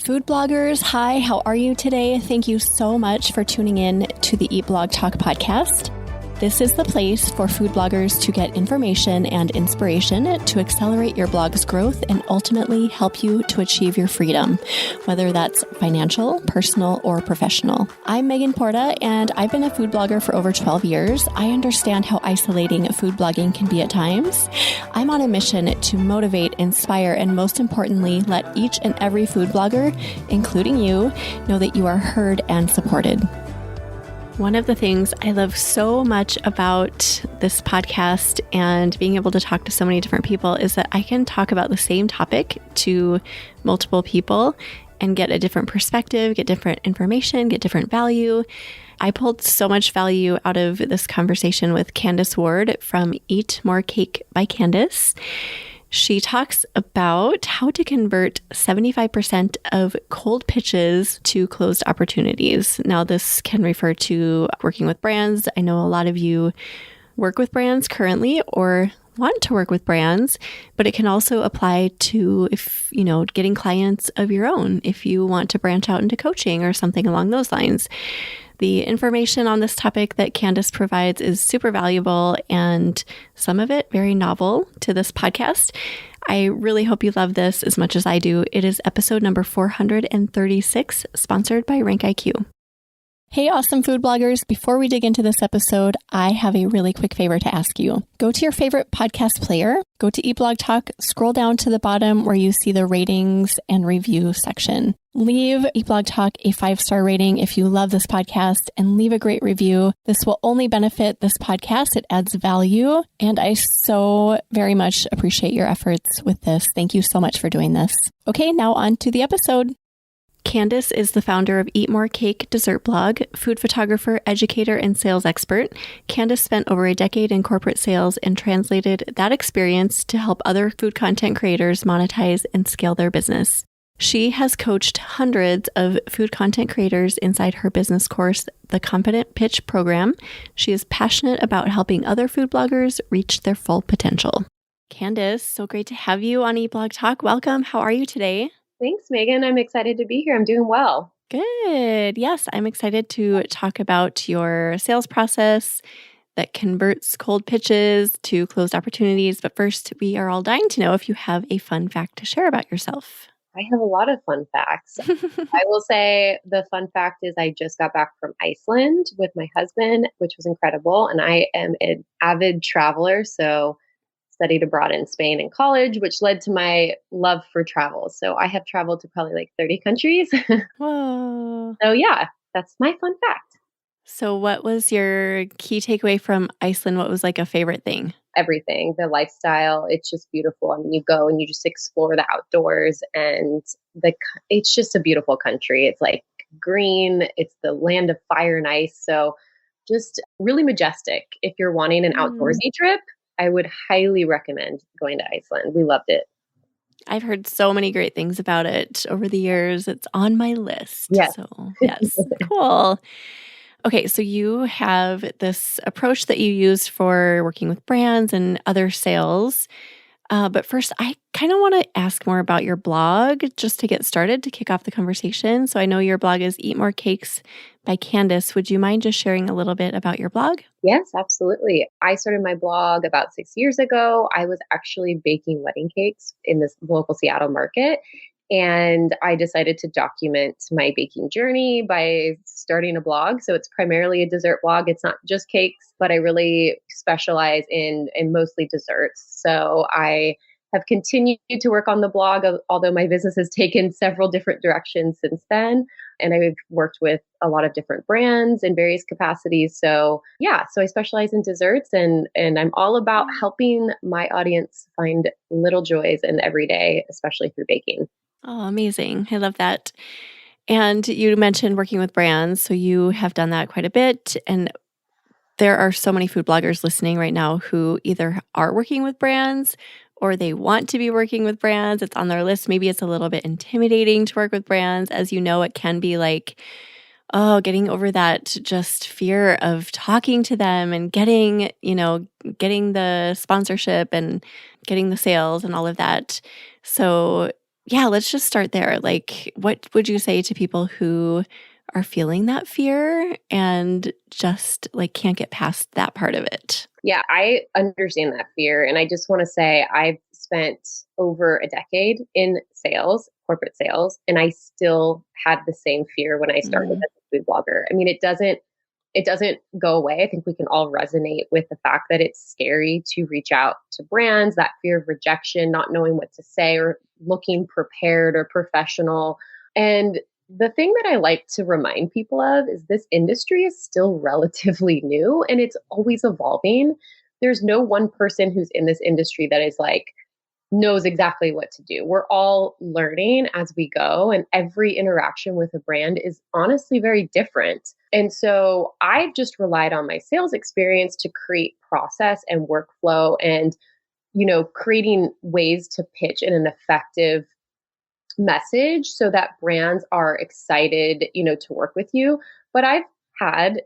Food bloggers, hi, how are you today? Thank you so much for tuning in to the Eat Blog Talk podcast. This is the place for food bloggers to get information and inspiration to accelerate your blog's growth and ultimately help you to achieve your freedom, whether that's financial, personal, or professional. I'm Megan Porta, and I've been a food blogger for over 12 years. I understand how isolating food blogging can be at times. I'm on a mission to motivate, inspire, and most importantly, let each and every food blogger, including you, know that you are heard and supported. One of the things I love so much about this podcast and being able to talk to so many different people is that I can talk about the same topic to multiple people and get a different perspective, get different information, get different value. I pulled so much value out of this conversation with Candice Ward from Eat More Cake by Candice. She talks about how to convert 75% of cold pitches to closed opportunities. Now, this can refer to working with brands. I know a lot of you work with brands currently or want to work with brands, but it can also apply to getting clients of your own if you want to branch out into coaching or something along those lines. The information on this topic that Candice provides is super valuable and some of it very novel to this podcast. I really hope you love this as much as I do. It is episode number 436, sponsored by RankIQ. Hey, awesome food bloggers. Before we dig into this episode, I have a really quick favor to ask you. Go to your favorite podcast player, go to Eat Blog Talk, scroll down to the bottom where you see the ratings and review section. Leave Eat Blog Talk a 5-star rating if you love this podcast and leave a great review. This will only benefit this podcast. It adds value, and I so very much appreciate your efforts with this. Thank you so much for doing this. Okay, now on to the episode. Candice is the founder of Eat More Cake dessert blog, food photographer, educator, and sales expert. Candice spent over a decade in corporate sales and translated that experience to help other food content creators monetize and scale their business. She has coached hundreds of food content creators inside her business course, the Confident Pitch program. She is passionate about helping other food bloggers reach their full potential. Candice, so great to have you on Eat Blog Talk. Welcome. How are you today? Thanks, Megan. I'm excited to be here. I'm doing well. Good. Yes, I'm excited to talk about your sales process that converts cold pitches to closed opportunities. But first, we are all dying to know if you have a fun fact to share about yourself. I have a lot of fun facts. I will say the fun fact is I just got back from Iceland with my husband, which was incredible. And I am an avid traveler, so studied abroad in Spain in college, which led to my love for travel. So I have traveled to probably like 30 countries. Whoa. So yeah, that's my fun fact. So what was your key takeaway from Iceland? What was like a favorite thing? Everything, the lifestyle, it's just beautiful. I mean, you go and you just explore the outdoors and it's just a beautiful country. It's like green, it's the land of fire and ice. So just really majestic. If you're wanting an outdoorsy trip, I would highly recommend going to Iceland. We loved it. I've heard so many great things about it over the years. It's on my list. Yes. So yes, cool. Okay, so you have this approach that you use for working with brands and other sales. But first, I kind of want to ask more about your blog just to get started, to kick off the conversation. So I know your blog is Eat More Cakes by Candice. Would you mind just sharing a little bit about your blog? Yes, absolutely. I started my blog about 6 years ago. I was actually baking wedding cakes in this local Seattle market. And I decided to document my baking journey by starting a blog. So it's primarily a dessert blog. It's not just cakes, but I really specialize in mostly desserts. So I have continued to work on the blog, although my business has taken several different directions since then. And I've worked with a lot of different brands in various capacities. So yeah, so I specialize in desserts and I'm all about helping my audience find little joys in every day, especially through baking. Oh, amazing. I love that. And you mentioned working with brands. So you have done that quite a bit. And there are so many food bloggers listening right now who either are working with brands or they want to be working with brands. It's on their list. Maybe it's a little bit intimidating to work with brands. As you know, it can be like, getting over that just fear of talking to them and getting the sponsorship and getting the sales and all of that. So yeah, let's just start there. Like, what would you say to people who are feeling that fear and just like can't get past that part of it? Yeah, I understand that fear. And I just want to say I've spent over a decade in sales, corporate sales, and I still had the same fear when I started Mm, as a food blogger. I mean, it doesn't go away. I think we can all resonate with the fact that it's scary to reach out to brands, that fear of rejection, not knowing what to say or looking prepared or professional. And the thing that I like to remind people of is this industry is still relatively new and it's always evolving. There's no one person who's in this industry that is like, knows exactly what to do. We're all learning as we go, and every interaction with a brand is honestly very different. And so I've just relied on my sales experience to create process and workflow and, creating ways to pitch in an effective message so that brands are excited, to work with you. But I've had,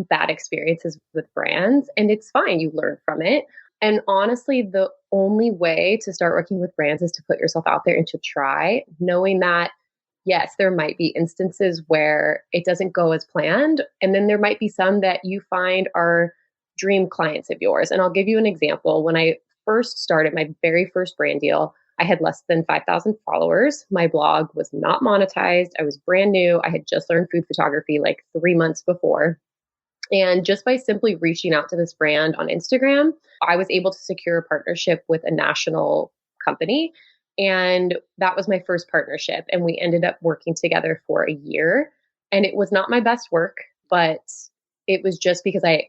bad experiences with brands and it's fine. You learn from it. And honestly, the only way to start working with brands is to put yourself out there and to try, knowing that yes, there might be instances where it doesn't go as planned. And then there might be some that you find are dream clients of yours. And I'll give you an example. When I first started my very first brand deal, I had less than 5,000 followers. My blog was not monetized. I was brand new. I had just learned food photography like 3 months before. And just by simply reaching out to this brand on Instagram, I was able to secure a partnership with a national company. And that was my first partnership. And we ended up working together for a year. And it was not my best work, but it was just because I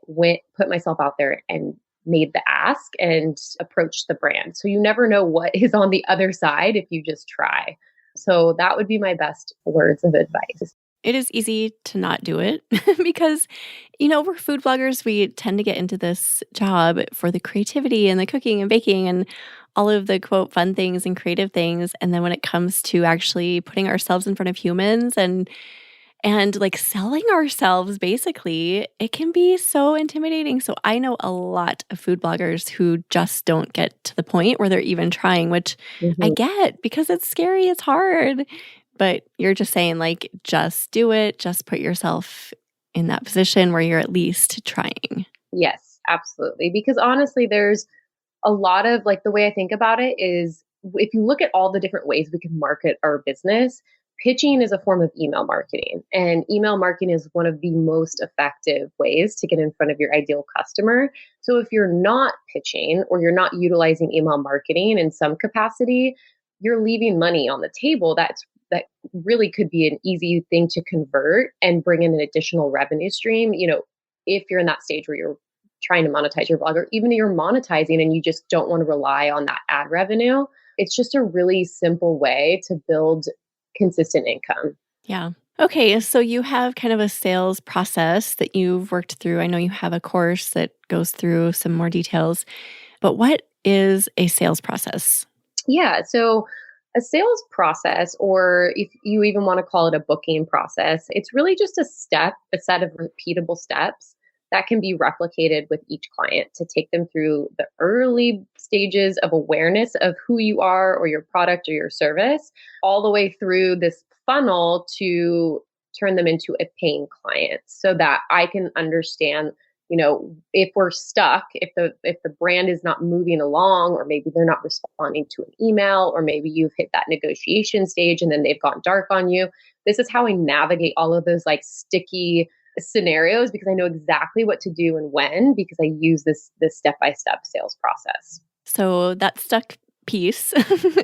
put myself out there and made the ask and approached the brand. So you never know what is on the other side if you just try. So that would be my best words of advice. it is easy to not do it because, we're food bloggers. We tend to get into this job for the creativity and the cooking and baking and all of the quote fun things and creative things. And then when it comes to actually putting ourselves in front of humans and like selling ourselves, basically, it can be so intimidating. So I know a lot of food bloggers who just don't get to the point where they're even trying, which I Mhm. get because it's scary, it's hard. But you're just saying, like, just do it, just put yourself in that position where you're at least trying. Yes, absolutely. Because honestly, there's a lot of like the way I think about it is if you look at all the different ways we can market our business, pitching is a form of email marketing. And email marketing is one of the most effective ways to get in front of your ideal customer. So if you're not pitching or you're not utilizing email marketing in some capacity, you're leaving money on the table that really could be an easy thing to convert and bring in an additional revenue stream, if you're in that stage where you're trying to monetize your blog, or even you're monetizing and you just don't want to rely on that ad revenue. It's just a really simple way to build consistent income. Yeah. Okay. So you have kind of a sales process that you've worked through. I know you have a course that goes through some more details, but what is a sales process? Yeah. So a sales process, or if you even want to call it a booking process, it's really just a set of repeatable steps that can be replicated with each client to take them through the early stages of awareness of who you are or your product or your service, all the way through this funnel to turn them into a paying client so that I can understand, if we're stuck, if the brand is not moving along, or maybe they're not responding to an email, or maybe you've hit that negotiation stage and then they've gone dark on you. This is how I navigate all of those like sticky scenarios, because I know exactly what to do and when, because I use this step-by-step sales process. So that stuck piece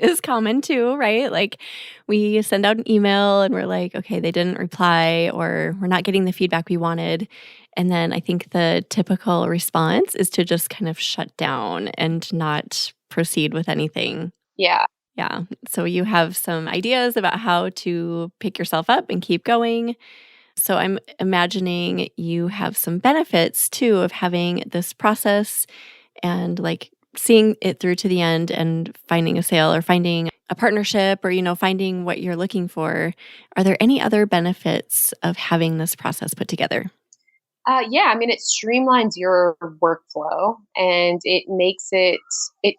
is common too, right? Like we send out an email and we're like, okay, they didn't reply or we're not getting the feedback we wanted. And then I think the typical response is to just kind of shut down and not proceed with anything. Yeah. Yeah. So you have some ideas about how to pick yourself up and keep going. So I'm imagining you have some benefits too of having this process and like seeing it through to the end and finding a sale or finding a partnership or finding what you're looking for. Are there any other benefits of having this process put together? Yeah, I mean, it streamlines your workflow and it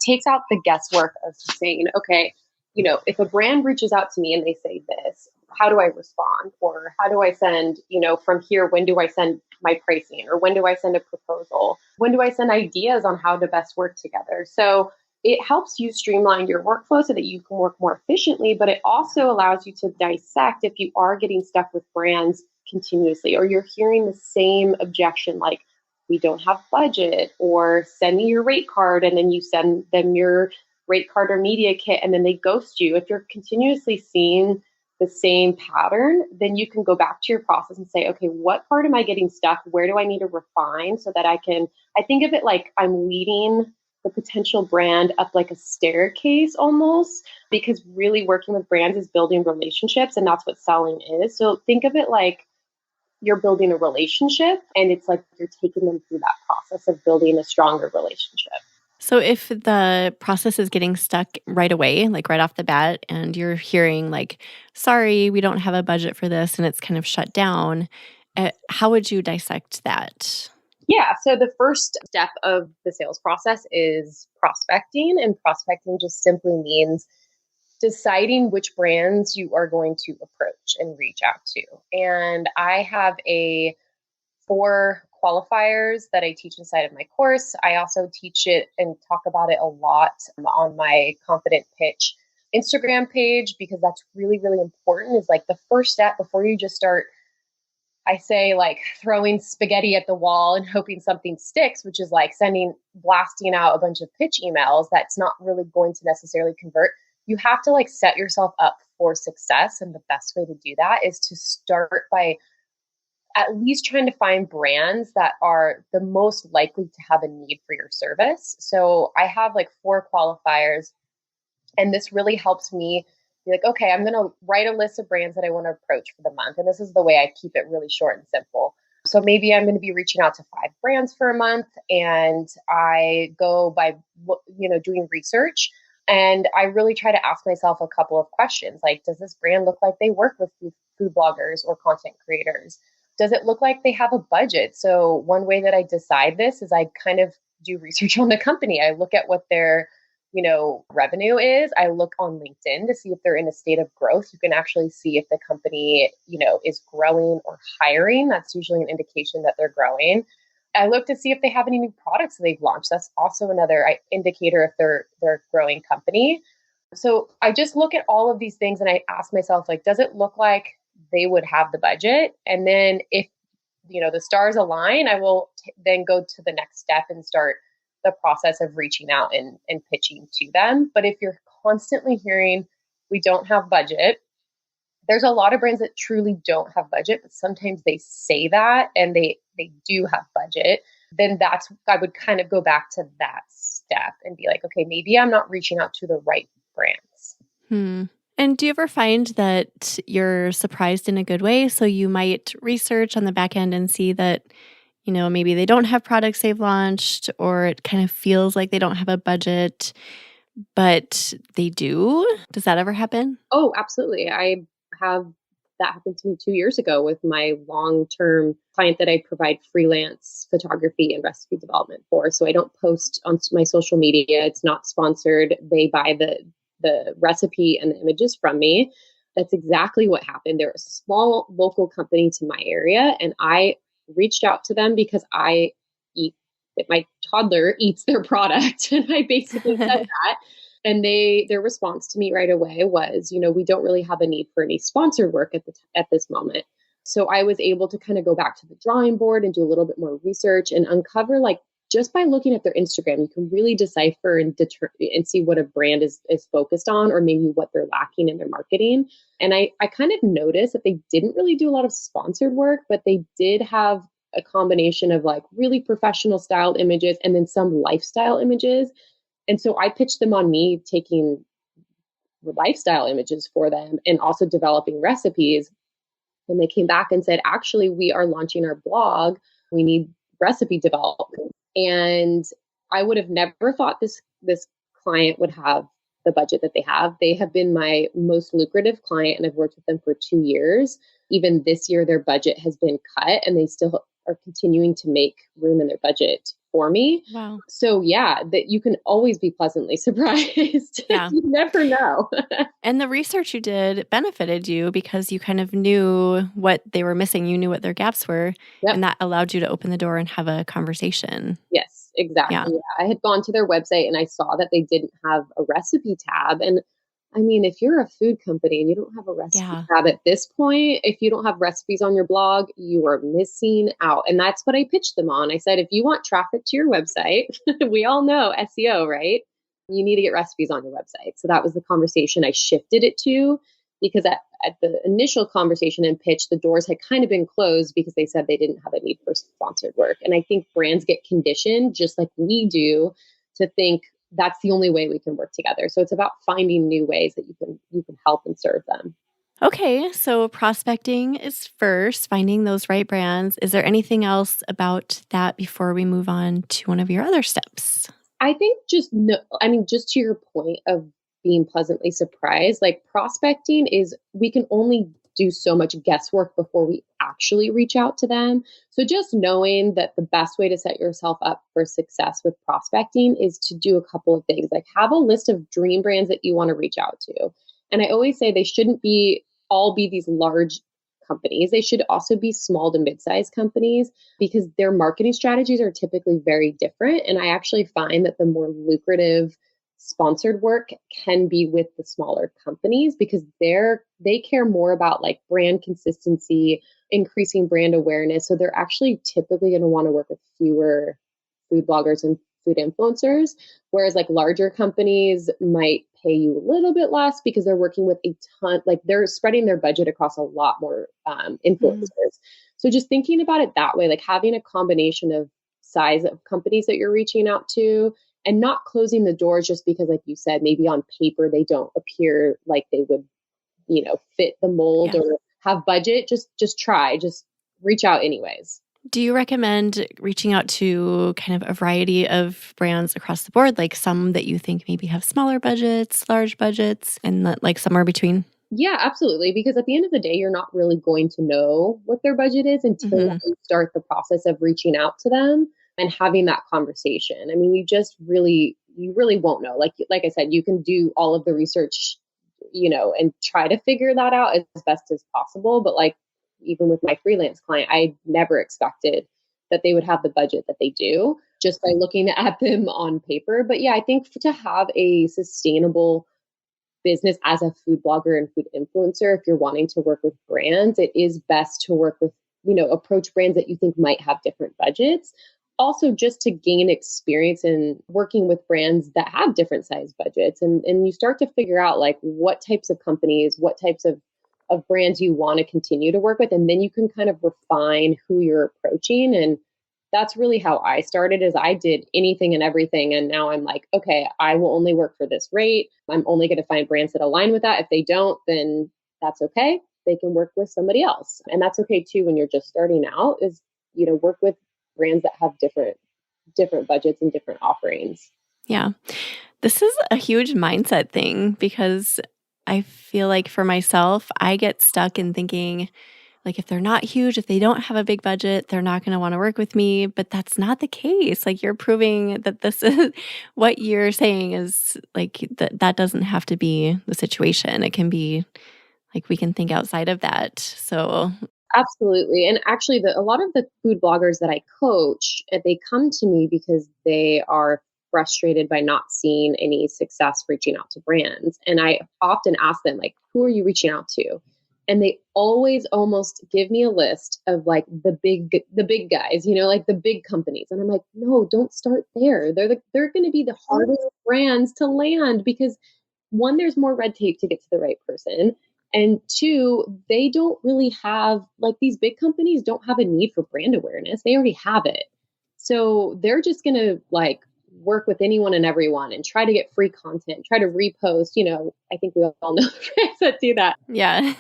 takes out the guesswork of saying, okay, if a brand reaches out to me and they say this, how do I respond? Or how do I send, from here, when do I send my pricing? Or when do I send a proposal? When do I send ideas on how to best work together? So it helps you streamline your workflow so that you can work more efficiently, but it also allows you to dissect if you are getting stuck with brands continuously, or you're hearing the same objection, like, we don't have budget, or send me your rate card, and then you send them your rate card or media kit, and then they ghost you. If you're continuously seeing the same pattern, then you can go back to your process and say, okay, what part am I getting stuck? Where do I need to refine so that I think of it like I'm leading the potential brand up like a staircase almost, because really working with brands is building relationships, and that's what selling is. So think of it like you're building a relationship, and it's like you're taking them through that process of building a stronger relationship. So if the process is getting stuck right away, like right off the bat, and you're hearing like, sorry, we don't have a budget for this, and it's kind of shut down, how would you dissect that? Yeah. So the first step of the sales process is prospecting, and prospecting just simply means deciding which brands you are going to approach and reach out to. And I have 4 qualifiers that I teach inside of my course. I also teach it and talk about it a lot on my Confident Pitch Instagram page, because that's really, really important. Is like the first step before you just start, I say, like throwing spaghetti at the wall and hoping something sticks, which is like blasting out a bunch of pitch emails that's not really going to necessarily convert. You have to like set yourself up for success. And the best way to do that is to start by at least trying to find brands that are the most likely to have a need for your service. So I have like 4 qualifiers, and this really helps me be like, okay, I'm going to write a list of brands that I want to approach for the month. And this is the way I keep it really short and simple. So maybe I'm going to be reaching out to 5 brands for a month, and I go by, doing research. And I really try to ask myself a couple of questions, like, does this brand look like they work with food bloggers or content creators? Does it look like they have a budget? So one way that I decide this is I kind of do research on the company. I look at what their, revenue is. I look on LinkedIn to see if they're in a state of growth. You can actually see if the company, is growing or hiring. That's usually an indication that they're growing. I look to see if they have any new products that they've launched. That's also another indicator if they're a growing company. So I just look at all of these things and I ask myself, like, does it look like they would have the budget? And then if, the stars align, I will then go to the next step and start the process of reaching out and pitching to them. But if you're constantly hearing, we don't have budget, there's a lot of brands that truly don't have budget, but sometimes they say that and they do have budget. Then I would kind of go back to that step and be like, okay, maybe I'm not reaching out to the right brands. And do you ever find that you're surprised in a good way? So you might research on the back end and see that, maybe they don't have products they've launched, or it kind of feels like they don't have a budget, but they do. Does that ever happen? Oh, absolutely. That happened to me 2 years ago with my long-term client that I provide freelance photography and recipe development for. So I don't post on my social media. It's not sponsored. They buy the recipe and the images from me. That's exactly what happened. They're a small local company to my area, and I reached out to them because my toddler eats their product, and I basically said that. And their response to me right away was, we don't really have a need for any sponsored work at this moment. So I was able to kind of go back to the drawing board and do a little bit more research and uncover, like, just by looking at their Instagram, you can really decipher and see what a brand is focused on, or maybe what they're lacking in their marketing. And I kind of noticed that they didn't really do a lot of sponsored work, but they did have a combination of like really professional styled images and then some lifestyle images. And so I pitched them on me taking lifestyle images for them and also developing recipes. And they came back and said, actually, we are launching our blog. We need recipe development. And I would have never thought this client would have the budget that they have. They have been my most lucrative client, and I've worked with them for 2 years. Even this year, their budget has been cut, and they still are continuing to make room in their budget for me. Wow. So yeah, that you can always be pleasantly surprised. Yeah. You never know. And the research you did benefited you because you kind of knew what they were missing. You knew what their gaps were, Yep. and that allowed you to open the door and have a conversation. Yes, Yeah. exactly. Yeah. I had gone to their website and I saw that they didn't have a recipe tab. And I mean, if you're a food company and you don't have a recipe Yeah. tab at this point, if you don't have recipes on your blog, you are missing out. And that's what I pitched them on. I said, if you want traffic to your website, we all know SEO, right? You need to get recipes on your website. So that was the conversation I shifted it to, because at the initial conversation and pitch, the doors had kind of been closed because they said they didn't have a need for sponsored work. And I think brands get conditioned, just like we do, to think that's the only way we can work together. So it's about finding new ways that you can help and serve them. Okay, so prospecting is first, finding those right brands. Is there anything else about that before we move on to one of your other steps? I think just no, I mean, just to your point of being pleasantly surprised, like prospecting is, we can only do so much guesswork before we actually reach out to them. So just knowing that the best way to set yourself up for success with prospecting is to do a couple of things, like have a list of dream brands that you want to reach out to. And I always say they shouldn't all be these large companies. They should also be small to mid-sized companies, because their marketing strategies are typically very different. And I actually find that the more lucrative sponsored work can be with the smaller companies, because they care more about like brand consistency, increasing brand awareness. So they're actually typically going to want to work with fewer food bloggers and food influencers, whereas like larger companies might pay you a little bit less because they're working with a ton, like they're spreading their budget across a lot more influencers. So just thinking about it that way, like having a combination of size of companies that you're reaching out to, and not closing the doors just because, like you said, maybe on paper they don't appear like they would, fit the mold or have budget. Just try, just reach out anyways. Do you recommend reaching out to kind of a variety of brands across the board, like some that you think maybe have smaller budgets, large budgets, and like somewhere between? Yeah, absolutely. Because at the end of the day, you're not really going to know what their budget is until you start the process of reaching out to them and having that conversation. I mean, you really won't know. Like I said, you can do all of the research, and try to figure that out as best as possible. But like, even with my freelance client, I never expected that they would have the budget that they do just by looking at them on paper. But yeah, I think to have a sustainable business as a food blogger and food influencer, if you're wanting to work with brands, it is best to work with, approach brands that you think might have different budgets. Also, just to gain experience in working with brands that have different size budgets. And you start to figure out like what types of companies, what types of brands you want to continue to work with. And then you can kind of refine who you're approaching. And that's really how I started, is I did anything and everything. And now I'm like, okay, I will only work for this rate. I'm only going to find brands that align with that. If they don't, then that's okay. They can work with somebody else. And that's okay too, when you're just starting out, is, work with brands that have different budgets and different offerings. Yeah. This is a huge mindset thing, because I feel like for myself, I get stuck in thinking, like, if they're not huge, if they don't have a big budget, they're not going to want to work with me. But that's not the case. Like, you're proving that this is what you're saying is like that doesn't have to be the situation. It can be like we can think outside of that. So Absolutely. And actually, a lot of the food bloggers that I coach, they come to me because they are frustrated by not seeing any success reaching out to brands. And I often ask them, like, who are you reaching out to? And they always almost give me a list of like the big guys, like the big companies. And I'm like, no, don't start there. They're going to be the hardest brands to land, because one, there's more red tape to get to the right person. And two, they don't really have, like, these big companies don't have a need for brand awareness. They already have it. So they're just going to like work with anyone and everyone and try to get free content, try to repost, I think we all know brands that do that. yeah.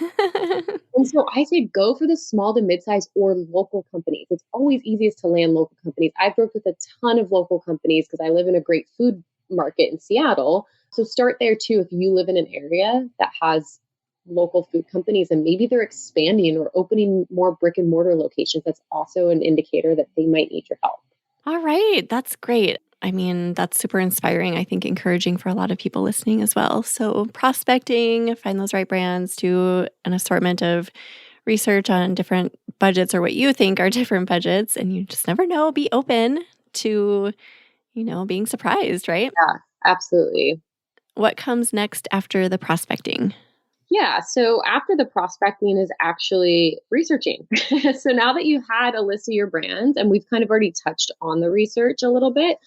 And so I say go for the small to mid-size or local companies. It's always easiest to land local companies. I've worked with a ton of local companies because I live in a great food market in Seattle. So start there too if you live in an area that has local food companies and maybe they're expanding or opening more brick and mortar locations, that's also an indicator that they might need your help. All right. That's great. I mean, that's super inspiring. I think encouraging for a lot of people listening as well. So prospecting, find those right brands, do an assortment of research on different budgets or what you think are different budgets. And you just never know. Be open to, being surprised, right? Yeah, absolutely. What comes next after the prospecting? Yeah. So after the prospecting is actually researching. So now that you had a list of your brands, and we've kind of already touched on the research a little bit,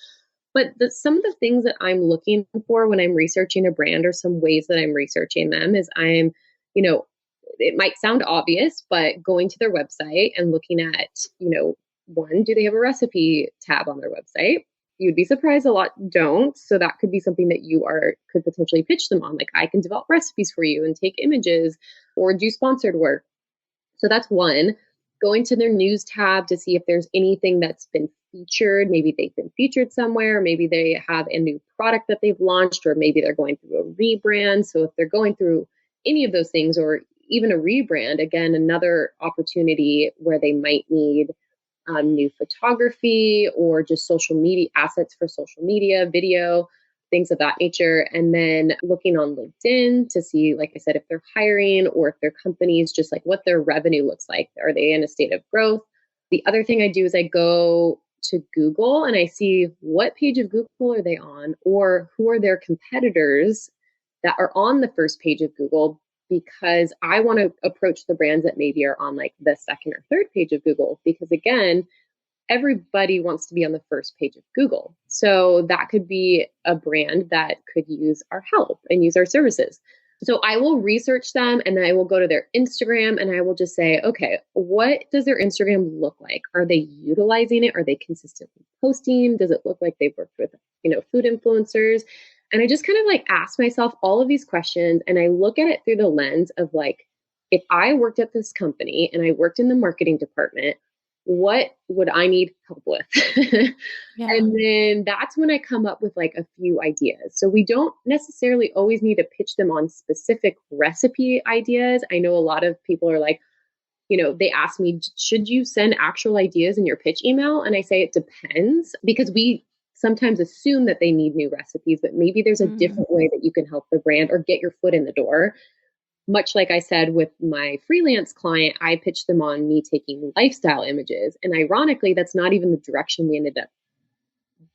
but some of the things that I'm looking for when I'm researching a brand or some ways that I'm researching them is you know, it might sound obvious, but going to their website and looking at, one, do they have a recipe tab on their website? You'd be surprised a lot don't. So that could be something that could potentially pitch them on. Like, I can develop recipes for you and take images or do sponsored work. So that's one. Going to their news tab to see if there's anything that's been featured. Maybe they've been featured somewhere. Maybe they have a new product that they've launched, or maybe they're going through a rebrand. So if they're going through any of those things, or even a rebrand, again, another opportunity where they might need new photography or just social media assets for social media, video, things of that nature. And then looking on LinkedIn to see, like I said, if they're hiring or if their companies, just like what their revenue looks like. Are they in a state of growth? The other thing I do is I go to Google and I see what page of Google are they on, or who are their competitors that are on the first page of Google, because I want to approach the brands that maybe are on like the second or third page of Google, because again, everybody wants to be on the first page of Google. So that could be a brand that could use our help and use our services. So I will research them and then I will go to their Instagram and I will just say, okay, what does their Instagram look like? Are they utilizing it? Are they consistently posting? Does it look like they've worked with, food influencers? And I just kind of like ask myself all of these questions, and I look at it through the lens of like, if I worked at this company and I worked in the marketing department, what would I need help with? Yeah. And then that's when I come up with like a few ideas. So we don't necessarily always need to pitch them on specific recipe ideas. I know a lot of people are like, they ask me, should you send actual ideas in your pitch email? And I say it depends, because we sometimes assume that they need new recipes, but maybe there's a different way that you can help the brand or get your foot in the door. Much like I said with my freelance client, I pitched them on me taking lifestyle images. And ironically, that's not even the direction we ended up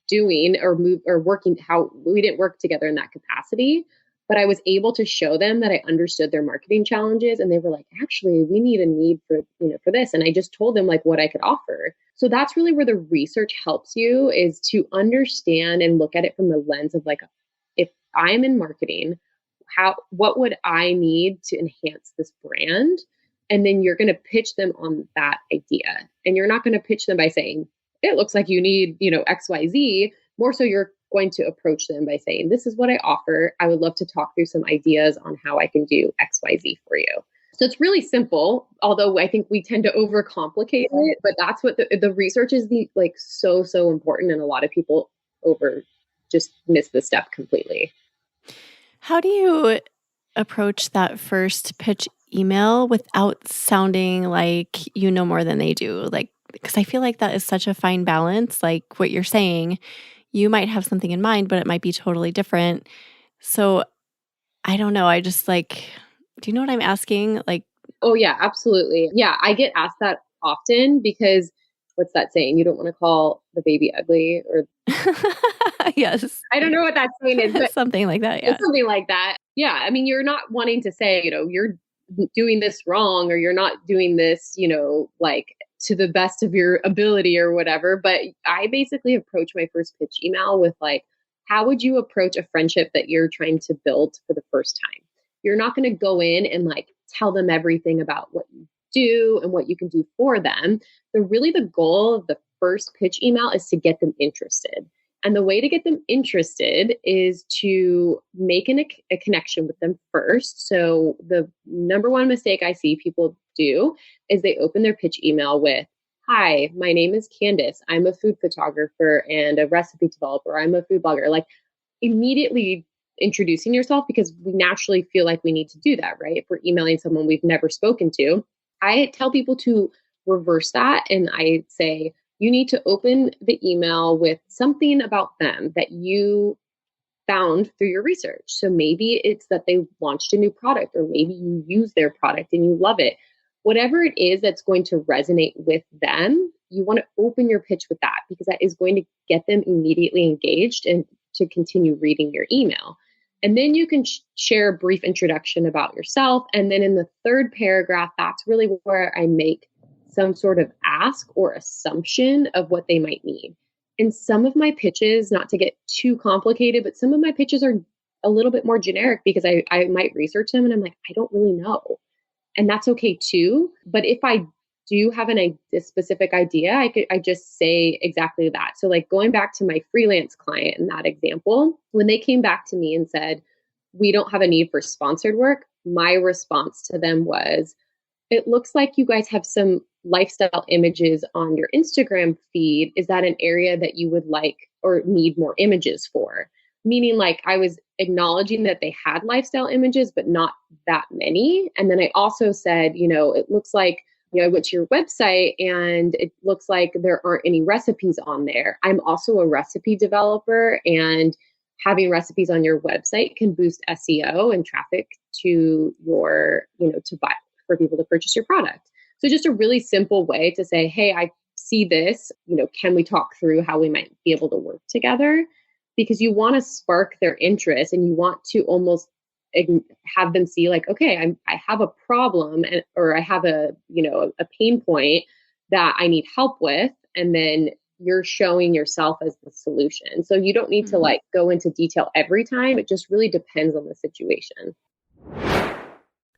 doing or working. How we didn't work together in that capacity, but I was able to show them that I understood their marketing challenges. And they were like, actually, we need a need for this. And I just told them like what I could offer. So that's really where the research helps you, is to understand and look at it from the lens of like, if I'm in marketing, what would I need to enhance this brand? And then you're going to pitch them on that idea. And you're not going to pitch them by saying, it looks like you need, XYZ. More so you're going to approach them by saying, this is what I offer. I would love to talk through some ideas on how I can do XYZ for you. So it's really simple, although I think we tend to overcomplicate it, but that's what the research is so important. And a lot of people just miss the step completely. How do you approach that first pitch email without sounding like you know more than they do? Like, because I feel like that is such a fine balance. Like what you're saying, you might have something in mind, but it might be totally different. So I don't know. I just like, do you know what I'm asking? Like, oh yeah, absolutely. Yeah, I get asked that often because what's that saying? You don't want to call the baby ugly, or yes. I don't know what that saying is, but something like that. Yeah. something like that. Yeah. I mean, you're not wanting to say, you're doing this wrong, or you're not doing this, like to the best of your ability or whatever. But I basically approach my first pitch email with like, how would you approach a friendship that you're trying to build for the first time? You're not going to go in and like tell them everything about what you do and what you can do for them. The goal of the first pitch email is to get them interested. And the way to get them interested is to make a connection with them first. So the number one mistake I see people do is they open their pitch email with, hi, my name is Candice. I'm a food photographer and a recipe developer. I'm a food blogger. Like immediately introducing yourself, because we naturally feel like we need to do that, right? If we're emailing someone we've never spoken to, I tell people to reverse that. And I say, you need to open the email with something about them that you found through your research. So maybe it's that they launched a new product, or maybe you use their product and you love it. Whatever it is that's going to resonate with them, you want to open your pitch with that, because that is going to get them immediately engaged and to continue reading your email. And then you can share a brief introduction about yourself. And then in the third paragraph, that's really where I make some sort of ask or assumption of what they might need. And some of my pitches, not to get too complicated, but some of my pitches are a little bit more generic, because I might research them and I'm like, I don't really know. And that's okay too. But if I do have a specific idea, I just say exactly that. So like going back to my freelance client in that example, when they came back to me and said, we don't have a need for sponsored work, my response to them was, it looks like you guys have some lifestyle images on your Instagram feed. Is that an area that you would like or need more images for? Meaning, like, I was acknowledging that they had lifestyle images, but not that many. And then I also said, it looks like, I went to your website and it looks like there aren't any recipes on there. I'm also a recipe developer, and having recipes on your website can boost SEO and traffic to your, to buy, for people to purchase your product. So just a really simple way to say, hey, I see this, can we talk through how we might be able to work together? Because you want to spark their interest, and you want to almost have them see like, okay, I have a problem, or I have a pain point that I need help with. And then you're showing yourself as the solution. So you don't need to like go into detail every time. It just really depends on the situation.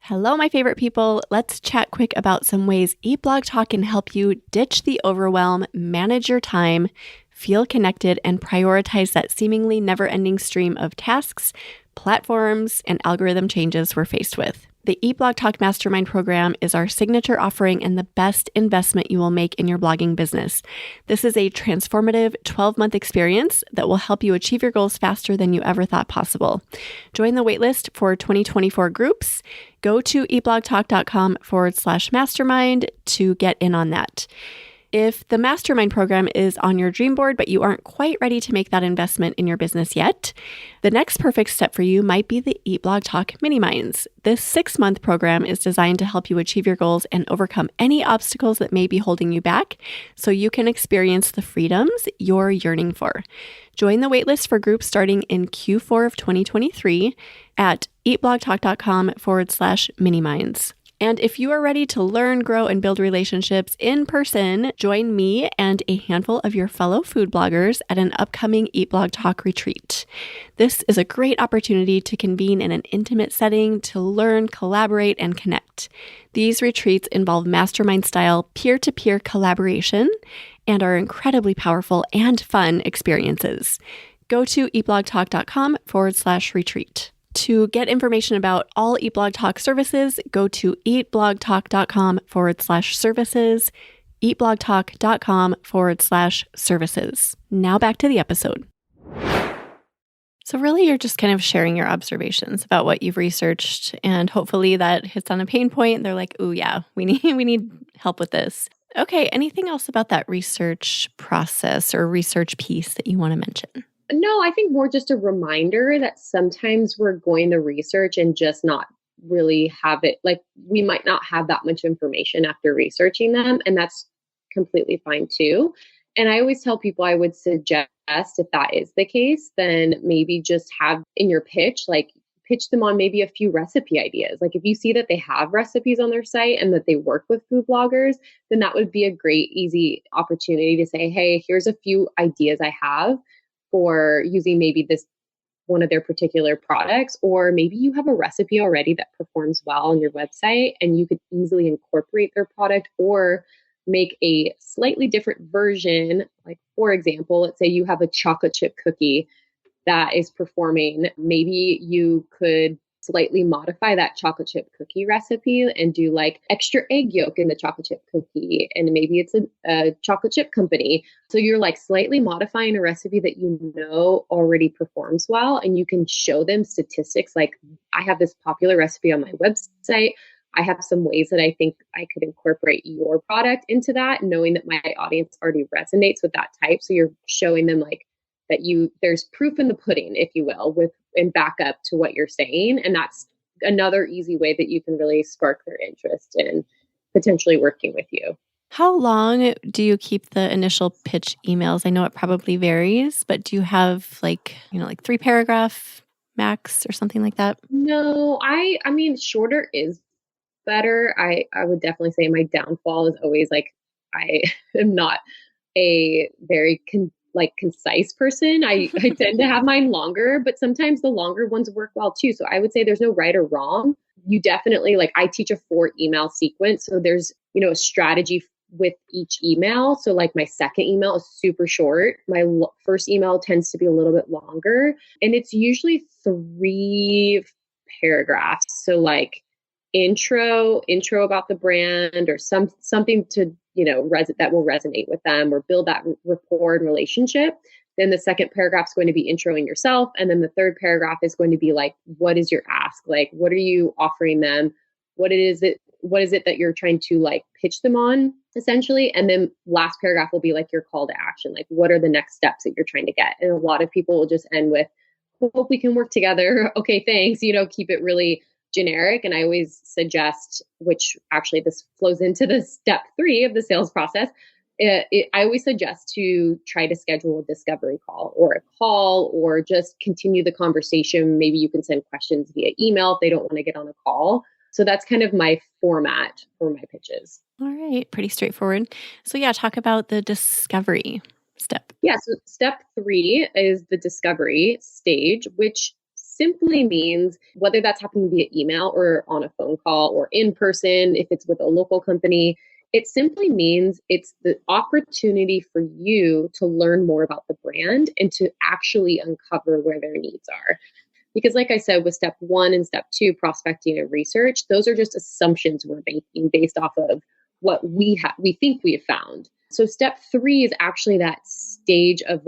Hello, my favorite people. Let's chat quick about some ways Eat Blog Talk can help you ditch the overwhelm, manage your time, feel connected, and prioritize that seemingly never-ending stream of tasks, platforms, and algorithm changes we're faced with. The Eat Blog Talk Mastermind program is our signature offering and the best investment you will make in your blogging business. This is a transformative 12-month experience that will help you achieve your goals faster than you ever thought possible. Join the waitlist for 2024 groups. Go to eatblogtalk.com/mastermind to get in on that. If the mastermind program is on your dream board, but you aren't quite ready to make that investment in your business yet, the next perfect step for you might be the Eat Blog Talk Mini Minds. This 6-month program is designed to help you achieve your goals and overcome any obstacles that may be holding you back, so you can experience the freedoms you're yearning for. Join the waitlist for groups starting in Q4 of 2023 at eatblogtalk.com/mini-minds. And if you are ready to learn, grow, and build relationships in person, join me and a handful of your fellow food bloggers at an upcoming Eat Blog Talk retreat. This is a great opportunity to convene in an intimate setting to learn, collaborate, and connect. These retreats involve mastermind-style peer-to-peer collaboration and are incredibly powerful and fun experiences. Go to eatblogtalk.com/retreat. To get information about all Eat Blog Talk services, go to eatblogtalk.com/services, eatblogtalk.com/services. Now back to the episode. So really, you're just kind of sharing your observations about what you've researched, and hopefully that hits on a pain point. They're like, "Oh yeah, we need help with this." Okay, anything else about that research process or research piece that you want to mention? No, I think more just a reminder that sometimes we're going to research and just not really have it. Like, we might not have that much information after researching them, and that's completely fine too. And I always tell people, I would suggest, if that is the case, then maybe just have in your pitch, like pitch them on maybe a few recipe ideas. Like if you see that they have recipes on their site and that they work with food bloggers, then that would be a great, easy opportunity to say, hey, here's a few ideas I have for using maybe this one of their particular products, or maybe you have a recipe already that performs well on your website and you could easily incorporate their product or make a slightly different version. Like, for example, let's say you have a chocolate chip cookie that is performing. Maybe you could slightly modify that chocolate chip cookie recipe and do like extra egg yolk in the chocolate chip cookie. And maybe it's a chocolate chip company. So you're like slightly modifying a recipe that you know already performs well. And you can show them statistics like, I have this popular recipe on my website. I have some ways that I think I could incorporate your product into that, knowing that my audience already resonates with that type. So you're showing them like that there's proof in the pudding, if you will, with and back up to what you're saying. And that's another easy way that you can really spark their interest in potentially working with you. How long do you keep the initial pitch emails? I know it probably varies, but do you have like 3-paragraph max or something like that? No, I mean, shorter is better. I would definitely say my downfall is always like, I am not a very concise person. I tend to have mine longer, but sometimes the longer ones work well too. So I would say there's no right or wrong. You definitely I teach a 4 email sequence. So there's, a strategy with each email. So like my second email is super short. My first email tends to be a little bit longer, and it's usually 3 paragraphs. So like intro about the brand or something to that will resonate with them or build that rapport and relationship. Then the second paragraph is going to be introing yourself, and then the third paragraph is going to be like, what is your ask? Like, what are you offering them? What is it that you're trying to like pitch them on, essentially? And then last paragraph will be like your call to action. Like, what are the next steps that you're trying to get? And a lot of people will just end with, hope we can work together. Okay, thanks. Keep it really generic. And I always suggest, which actually this flows into the step 3 of the sales process. I always suggest to try to schedule a discovery call or just continue the conversation. Maybe you can send questions via email if they don't want to get on a call. So that's kind of my format for my pitches. All right. Pretty straightforward. So yeah, talk about the discovery step. Yeah. So step 3 is the discovery stage, which simply means whether that's happening via email or on a phone call or in person, if it's with a local company, it simply means it's the opportunity for you to learn more about the brand and to actually uncover where their needs are. Because like I said, with step 1 and step 2, prospecting and research, those are just assumptions we're making based off of what we think we have found. So step 3 is actually that stage of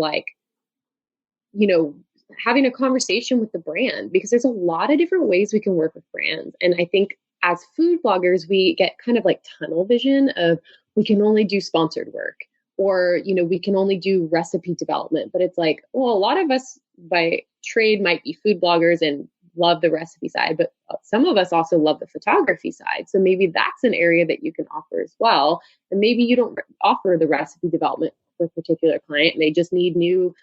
having a conversation with the brand, because there's a lot of different ways we can work with brands. And I think as food bloggers, we get kind of like tunnel vision of we can only do sponsored work or, we can only do recipe development. But it's like, well, a lot of us by trade might be food bloggers and love the recipe side, but some of us also love the photography side. So maybe that's an area that you can offer as well. And maybe you don't offer the recipe development for a particular client and they just need new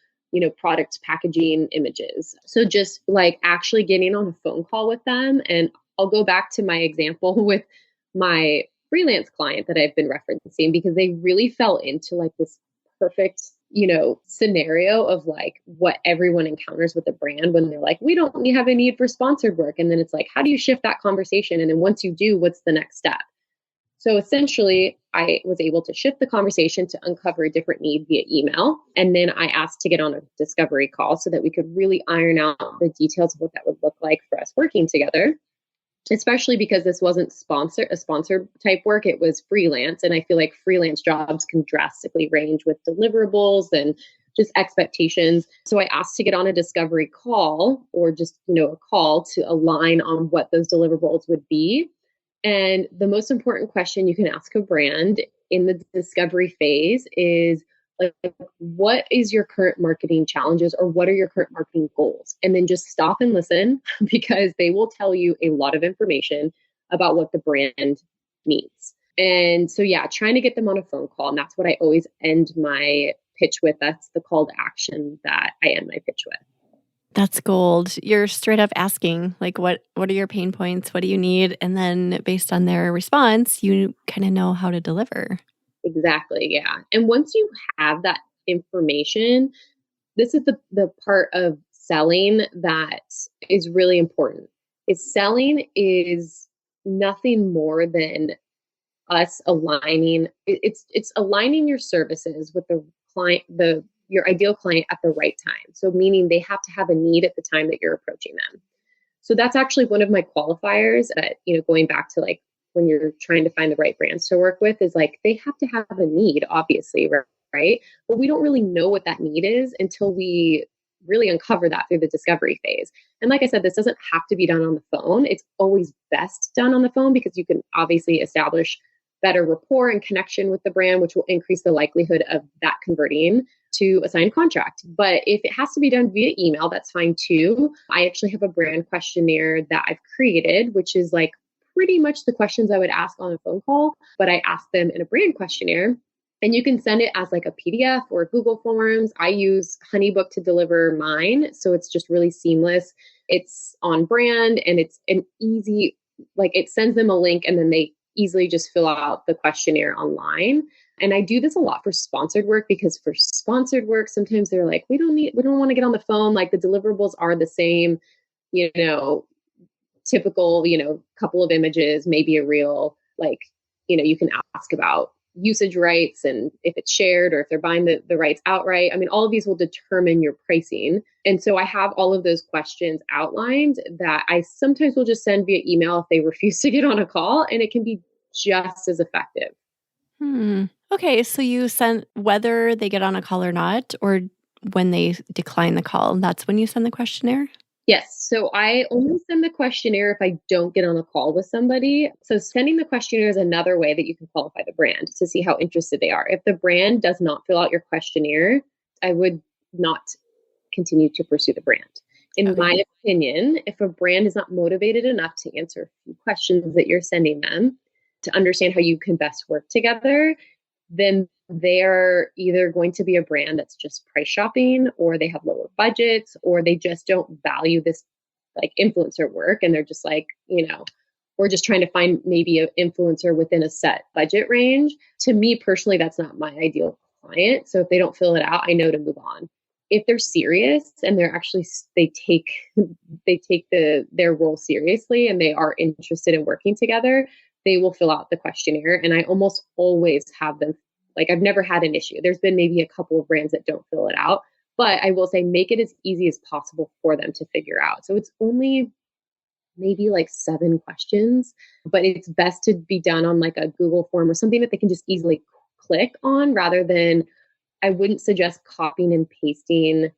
products, packaging, images. So just like actually getting on a phone call with them. And I'll go back to my example with my freelance client that I've been referencing, because they really fell into like this perfect, scenario of like what everyone encounters with a brand when they're like, we don't have a need for sponsored work. And then it's like, how do you shift that conversation? And then once you do, what's the next step? So essentially, I was able to shift the conversation to uncover a different need via email. And then I asked to get on a discovery call so that we could really iron out the details of what that would look like for us working together, especially because this wasn't a sponsored type work. It was freelance. And I feel like freelance jobs can drastically range with deliverables and just expectations. So I asked to get on a discovery call or just, a call to align on what those deliverables would be. And the most important question you can ask a brand in the discovery phase is like, what is your current marketing challenges or what are your current marketing goals? And then just stop and listen because they will tell you a lot of information about what the brand needs. And so, yeah, trying to get them on a phone call. And that's what I always end my pitch with. That's the call to action that I end my pitch with. That's gold. You're straight up asking, like, what are your pain points? What do you need? And then based on their response, you kind of know how to deliver. Exactly. Yeah. And once you have that information, this is the part of selling that is really important. Selling is nothing more than us aligning. It's aligning your services with the client, your ideal client at the right time. So meaning they have to have a need at the time that you're approaching them. So that's actually one of my qualifiers that, going back to like when you're trying to find the right brands to work with is like, they have to have a need, obviously, right? But we don't really know what that need is until we really uncover that through the discovery phase. And like I said, this doesn't have to be done on the phone. It's always best done on the phone because you can obviously establish better rapport and connection with the brand, which will increase the likelihood of that converting to a signed contract. But if it has to be done via email, that's fine too. I actually have a brand questionnaire that I've created, which is like pretty much the questions I would ask on a phone call, but I ask them in a brand questionnaire. And you can send it as like a PDF or Google Forms. I use HoneyBook to deliver mine. So it's just really seamless. It's on brand and it's an easy, like it sends them a link and then they easily just fill out the questionnaire online. And I do this a lot for sponsored work because for sponsored work, sometimes they're like, we don't want to get on the phone. Like the deliverables are the same, typical, couple of images, maybe a reel, like, you can ask about usage rights and if it's shared or if they're buying the rights outright. I mean, all of these will determine your pricing. And so I have all of those questions outlined that I sometimes will just send via email if they refuse to get on a call, and it can be just as effective. Okay, so you send whether they get on a call or not, or when they decline the call, that's when you send the questionnaire? Yes. So I only send the questionnaire if I don't get on a call with somebody. So sending the questionnaire is another way that you can qualify the brand to see how interested they are. If the brand does not fill out your questionnaire, I would not continue to pursue the brand. In my opinion, if a brand is not motivated enough to answer a few questions that you're sending them to understand how you can best work together, then they're either going to be a brand that's just price shopping, or they have lower budgets, or they just don't value this like influencer work. And they're just like, we're just trying to find maybe an influencer within a set budget range. To me personally, that's not my ideal client. So if they don't fill it out, I know to move on. If they're serious and they're actually, they take their role seriously and they are interested in working together, they will fill out the questionnaire. And I almost always have them, like I've never had an issue. There's been maybe a couple of brands that don't fill it out, but I will say make it as easy as possible for them to figure out. So it's only maybe like 7 questions, but it's best to be done on like a Google form or something that they can just easily click on, rather than, I wouldn't suggest copying and pasting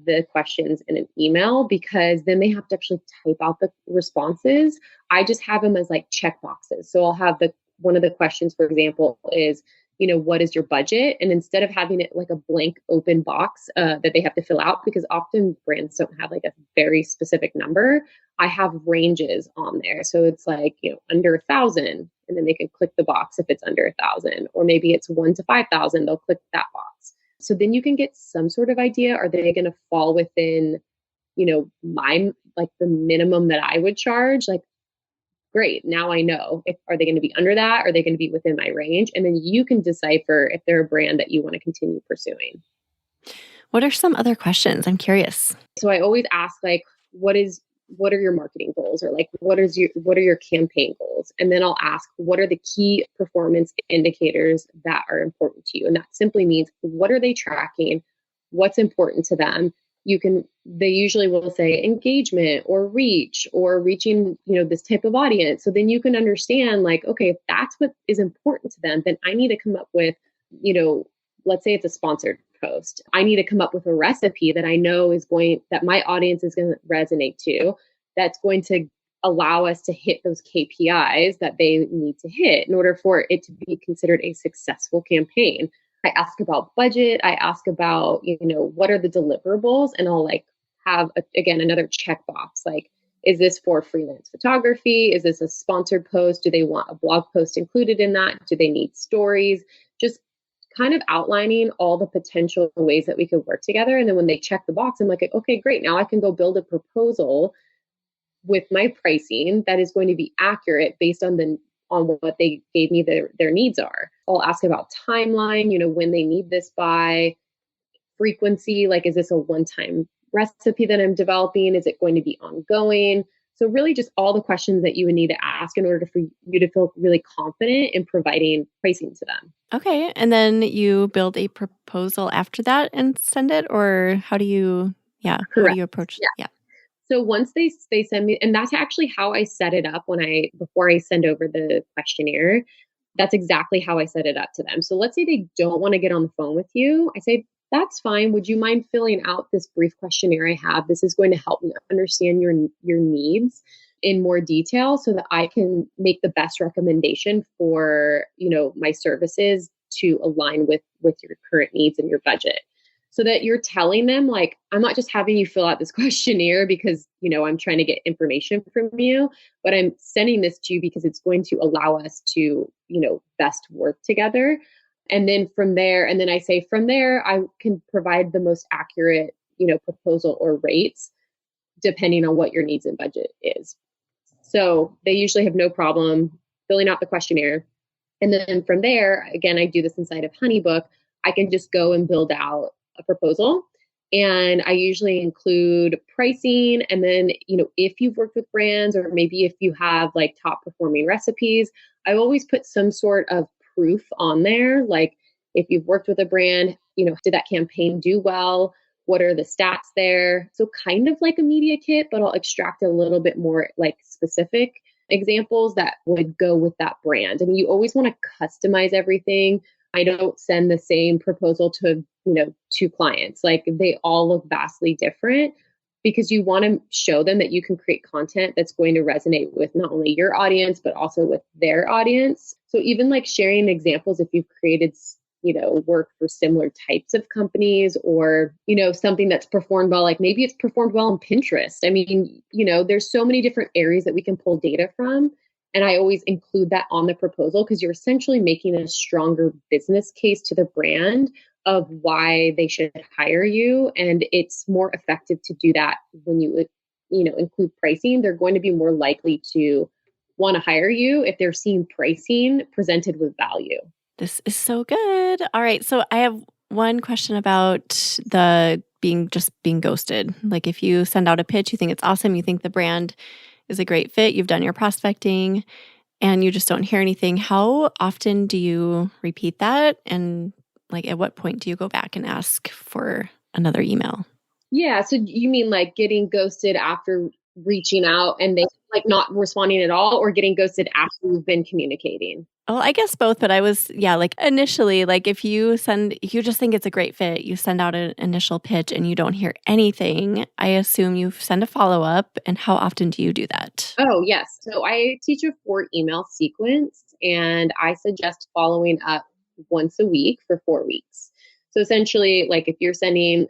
the questions in an email, because then they have to actually type out the responses. I just have them as like check boxes. So I'll have one of the questions, for example, is, what is your budget? And instead of having it like a blank open box that they have to fill out, because often brands don't have like a very specific number, I have ranges on there. So it's like, under 1,000, and then they can click the box if it's under 1,000, or maybe it's 1 to 5,000, they'll click that box. So then you can get some sort of idea. Are they going to fall within, my, like the minimum that I would charge? Like, great. Now I know. Are they going to be under that? Are they going to be within my range? And then you can decipher if they're a brand that you want to continue pursuing. What are some other questions? I'm curious. So I always ask like, what are your marketing goals? Or like, what are your campaign goals? And then I'll ask, what are the key performance indicators that are important to you? And that simply means, what are they tracking? What's important to them? They usually will say engagement or reach or reaching, this type of audience. So then you can understand like, okay, if that's what is important to them, then I need to come up with, let's say it's a sponsored post. I need to come up with a recipe that I know that my audience is going to resonate to, that's going to allow us to hit those KPIs that they need to hit in order for it to be considered a successful campaign. I ask about budget. I ask about, what are the deliverables? And I'll like have, again, another checkbox. Like, is this for freelance photography? Is this a sponsored post? Do they want a blog post included in that? Do they need stories? Just kind of outlining all the potential ways that we could work together. And then when they check the box, I'm like, okay, great. Now I can go build a proposal with my pricing that is going to be accurate based on what they gave me their needs are. I'll ask about timeline, when they need this by, frequency, like, is this a one-time recipe that I'm developing? Is it going to be ongoing? So really just all the questions that you would need to ask in order for you to feel really confident in providing pricing to them. Okay. And then you build a proposal after that and send it, or how do you, Correct. how do you approach? Yeah. So once they send me, and that's actually how I set it up before I send over the questionnaire, that's exactly how I set it up to them. So let's say they don't want to get on the phone with you. I say, that's fine. Would you mind filling out this brief questionnaire I have? This is going to help me understand your needs in more detail so that I can make the best recommendation for, my services to align with your current needs and your budget. So that you're telling them, like, I'm not just having you fill out this questionnaire because, I'm trying to get information from you, but I'm sending this to you because it's going to allow us to, best work together. And then from there, I can provide the most accurate, proposal or rates depending on what your needs and budget is. So they usually have no problem filling out the questionnaire. And then from there, again, I do this inside of Honeybook. I can just go and build out a proposal. And I usually include pricing. And then, if you've worked with brands or maybe if you have like top performing recipes, I always put some sort of proof on there. Like if you've worked with a brand, did that campaign do well? What are the stats there? So kind of like a media kit, but I'll extract a little bit more like specific examples that would go with that brand. I mean, you always want to customize everything. I don't send the same proposal to, two clients. Like they all look vastly different because you want to show them that you can create content that's going to resonate with not only your audience, but also with their audience. So even like sharing examples, if you've created, work for similar types of companies or, something that's performed well, like maybe it's performed well on Pinterest. I mean, there's so many different areas that we can pull data from. And I always include that on the proposal because you're essentially making a stronger business case to the brand of why they should hire you. And it's more effective to do that when you, include pricing. They're going to be more likely to want to hire you if they're seeing pricing presented with value. This is so good. All right. So I have one question about being ghosted. Like if you send out a pitch, you think it's awesome, you think the brand is a great fit, you've done your prospecting and you just don't hear anything. How often do you repeat that? And like at what point do you go back and ask for another email? Yeah. So you mean like getting ghosted after reaching out and they like not responding at all, or getting ghosted after you've been communicating? Well, I guess both, but I was, like initially, like if you just think it's a great fit, you send out an initial pitch and you don't hear anything, I assume you send a follow-up. And how often do you do that? Oh, yes. So I teach a 4 email sequence and I suggest following up once a week for 4 weeks. So essentially, like if you're sending,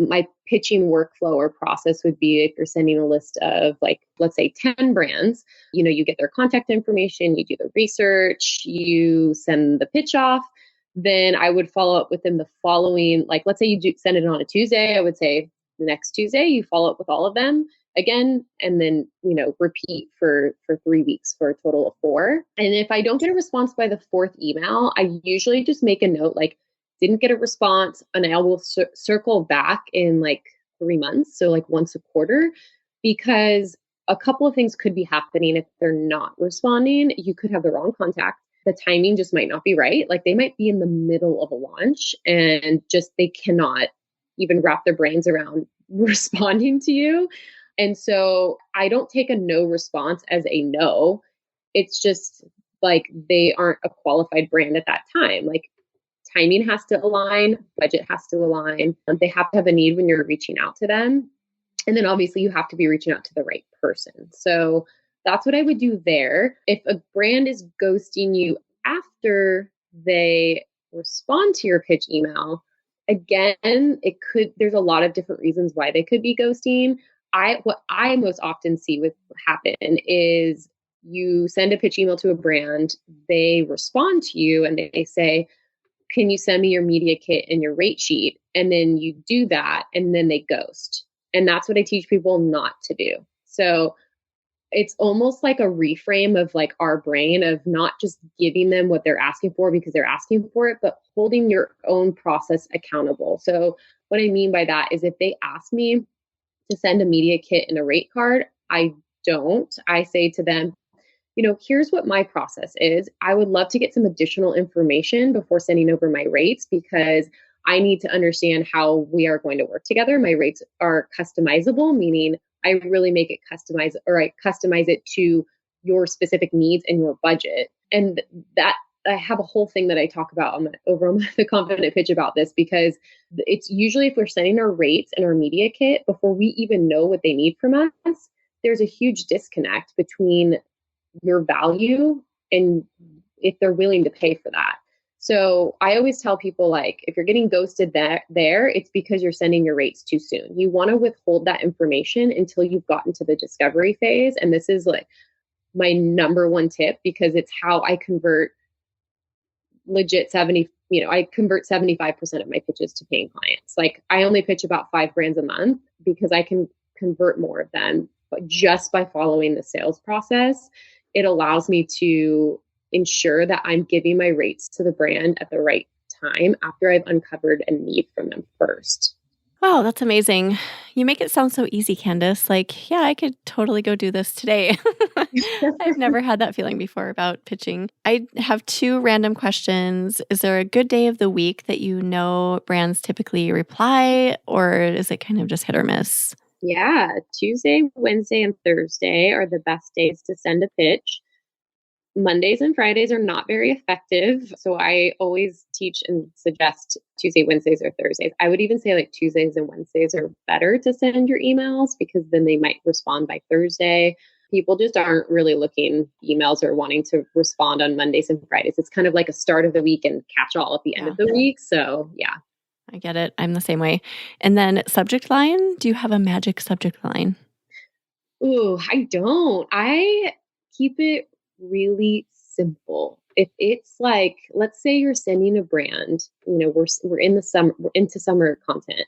my pitching workflow or process would be if you're sending a list of like, let's say 10 brands, you get their contact information, you do the research, you send the pitch off, then I would follow up with them the following, like, let's say you do send it on a Tuesday, I would say the next Tuesday, you follow up with all of them again, and then, repeat for 3 weeks for a total of 4. And if I don't get a response by the 4th email, I usually just make a note, like, didn't get a response, and I will circle back in like 3 months. So like once a quarter, because a couple of things could be happening if they're not responding. You could have the wrong contact. The timing just might not be right. Like they might be in the middle of a launch and just they cannot even wrap their brains around responding to you. And so I don't take a no response as a no. It's just like they aren't a qualified brand at that time. Like timing has to align, budget has to align. They have to have a need when you're reaching out to them. And then obviously you have to be reaching out to the right person. So that's what I would do there. If a brand is ghosting you after they respond to your pitch email, again, there's a lot of different reasons why they could be ghosting. What I most often see happen is you send a pitch email to a brand, they respond to you and they say, can you send me your media kit and your rate sheet? And then you do that and then they ghost. And that's what I teach people not to do. So it's almost like a reframe of like our brain of not just giving them what they're asking for because they're asking for it, but holding your own process accountable. So what I mean by that is if they ask me to send a media kit and a rate card, I don't. I say to them, here's what my process is. I would love to get some additional information before sending over my rates because I need to understand how we are going to work together. My rates are customizable, meaning I really make it customized, or I customize it to your specific needs and your budget. And that I have a whole thing that I talk about on the Confident Pitch about this, because it's usually if we're setting our rates and our media kit before we even know what they need from us, there's a huge disconnect between your value and if they're willing to pay for that. So I always tell people, like, if you're getting ghosted there, it's because you're sending your rates too soon. You want to withhold that information until you've gotten to the discovery phase. And this is like my number one tip, because it's how I convert legit I convert 75% of my pitches to paying clients. Like, I only pitch about 5 brands a month because I can convert more of them, but just by following the sales process, it allows me to ensure that I'm giving my rates to the brand at the right time after I've uncovered a need from them first. Wow, that's amazing. You make it sound so easy, Candice. Like, yeah, I could totally go do this today. I've never had that feeling before about pitching. I have 2 random questions. Is there a good day of the week that you know brands typically reply, or is it kind of just hit or miss? Yeah, Tuesday, Wednesday, and Thursday are the best days to send a pitch. Mondays and Fridays are not very effective. So I always teach and suggest Tuesday, Wednesdays, or Thursdays. I would even say like Tuesdays and Wednesdays are better to send your emails, because then they might respond by Thursday. People just aren't really looking emails or wanting to respond on Mondays and Fridays. It's kind of like a start of the week and catch all at the end of the week. So yeah. I get it. I'm the same way. And then subject line, do you have a magic subject line? Ooh, I don't. I keep it really simple. If it's like, let's say you're sending a brand, we're in the summer, we're into summer content.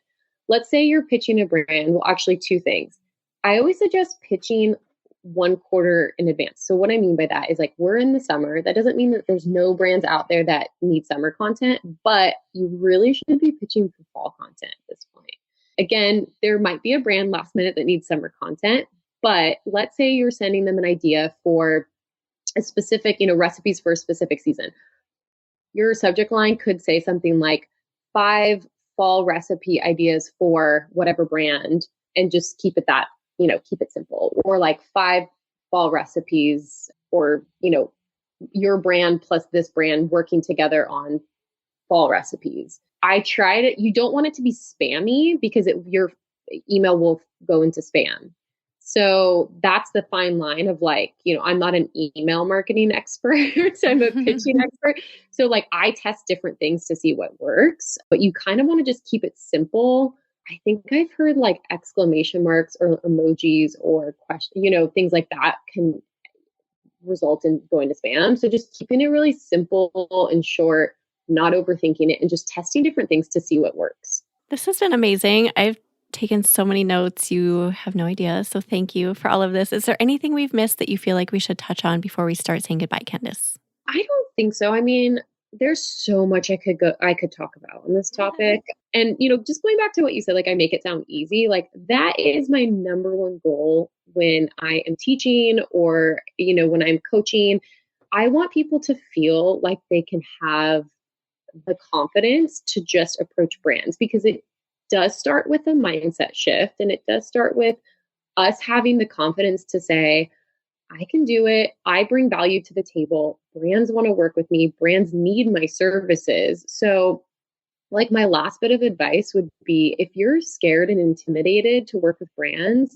Let's say you're pitching a brand. Well, actually 2 things. I always suggest pitching 1 quarter in advance. So what I mean by that is, like, we're in the summer. That doesn't mean that there's no brands out there that need summer content, but you really should be pitching for fall content at this point. Again, there might be a brand last minute that needs summer content, but let's say you're sending them an idea for a specific, recipes for a specific season. Your subject line could say something like 5 fall recipe ideas for whatever brand, and just keep it that, keep it simple. Or like 5 fall recipes, or, your brand plus this brand working together on fall recipes. You don't want it to be spammy, because your email will go into spam. So that's the fine line of, like, I'm not an email marketing expert. I'm a pitching expert. So, like, I test different things to see what works, but you kind of want to just keep it simple. I think I've heard like exclamation marks or emojis or things like that can result in going to spam. So just keeping it really simple and short, not overthinking it, and just testing different things to see what works. This has been amazing. I've taken so many notes. You have no idea. So thank you for all of this. Is there anything we've missed that you feel like we should touch on before we start saying goodbye, Candice? I don't think so. I mean, there's so much I could talk about on this topic. And, just going back to what you said, like, I make it sound easy. Like, that is my number one goal when I am teaching, or, when I'm coaching. I want people to feel like they can have the confidence to just approach brands, because it does start with a mindset shift, and it does start with us having the confidence to say, I can do it. I bring value to the table. Brands want to work with me. Brands need my services. So, like, my last bit of advice would be, if you're scared and intimidated to work with brands,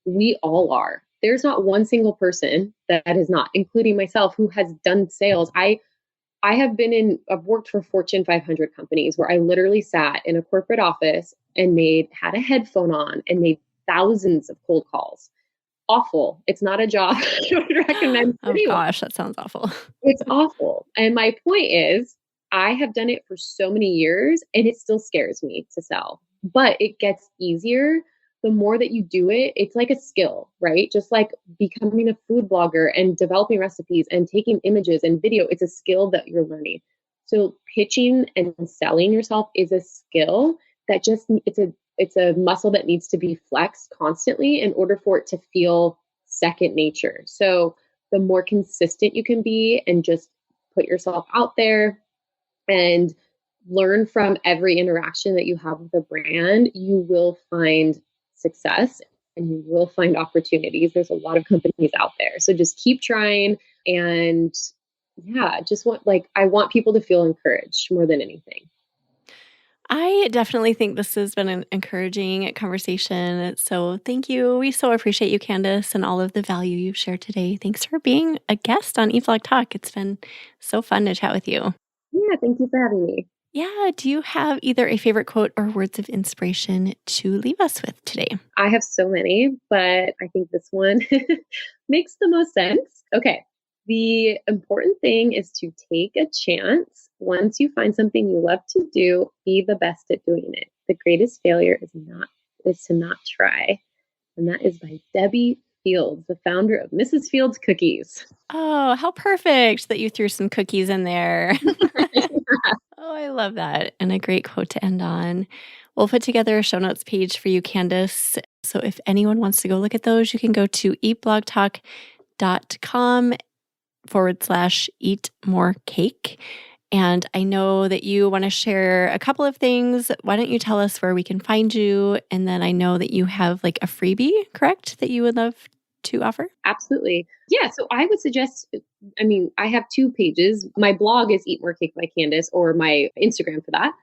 we all are. There's not one single person that is not, including myself, who has done sales. I've worked for Fortune 500 companies where I literally sat in a corporate office and had a headphone on and made thousands of cold calls. Awful. It's not a job I would recommend. Oh gosh, that sounds awful. It's awful. And my point is, I have done it for so many years, and it still scares me to sell, but it gets easier. The more that you do it, it's like a skill, right? Just like becoming a food blogger and developing recipes and taking images and video, it's a skill that you're learning. So pitching and selling yourself is a skill that it's a muscle that needs to be flexed constantly in order for it to feel second nature. So the more consistent you can be and just put yourself out there and learn from every interaction that you have with a brand, you will find success and you will find opportunities. There's a lot of companies out there. So just keep trying. And yeah, I want people to feel encouraged more than anything. I definitely think this has been an encouraging conversation. So thank you. We so appreciate you, Candice, and all of the value you've shared today. Thanks for being a guest on eVlog Talk. It's been so fun to chat with you. Yeah, thank you for having me. Yeah. Do you have either a favorite quote or words of inspiration to leave us with today? I have so many, but I think this one makes the most sense. Okay. The important thing is to take a chance. Once you find something you love to do, be the best at doing it. The greatest failure is to not try. And that is by Debbie Fields, the founder of Mrs. Fields Cookies. Oh, how perfect that you threw some cookies in there. Oh, I love that. And a great quote to end on. We'll put together a show notes page for you, Candice. So if anyone wants to go look at those, you can go to eatblogtalk.com/eatmorecake. And I know that you want to share a couple of things. Why don't you tell us where we can find you? And then I know that you have like a freebie, correct, that you would love to offer? Absolutely. Yeah. So I would suggest, I have 2 pages. My blog is Eat More Cake by Candice, or my Instagram for that.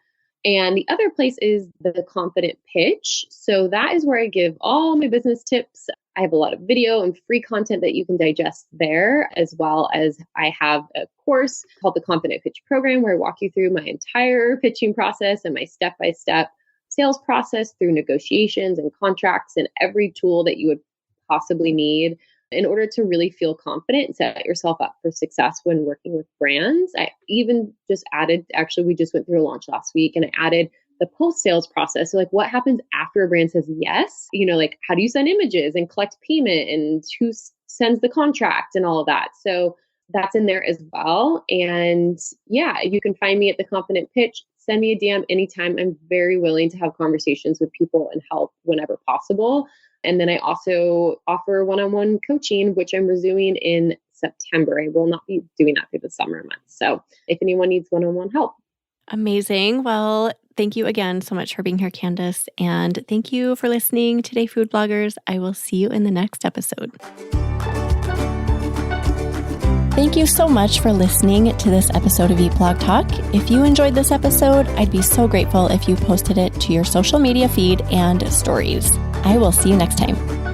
And the other place is the Confident Pitch. So that is where I give all my business tips. I have a lot of video and free content that you can digest there, as well as I have a course called the Confident Pitch Program, where I walk you through my entire pitching process and my step-by-step sales process through negotiations and contracts and every tool that you would possibly need in order to really feel confident and set yourself up for success when working with brands. I even just added, actually, we just went through a launch last week, and I added the post-sales process. So like, what happens after a brand says yes? Like, how do you send images and collect payment, and who sends the contract and all of that? So that's in there as well. And yeah, you can find me at the Confident Pitch. Send me a DM anytime. I'm very willing to have conversations with people and help whenever possible. And then I also offer one-on-one coaching, which I'm resuming in September. I will not be doing that through the summer months. So if anyone needs one-on-one help. Amazing. Well, thank you again so much for being here, Candice. And thank you for listening today, food bloggers. I will see you in the next episode. Thank you so much for listening to this episode of eVlog Talk. If you enjoyed this episode, I'd be so grateful if you posted it to your social media feed and stories. I will see you next time.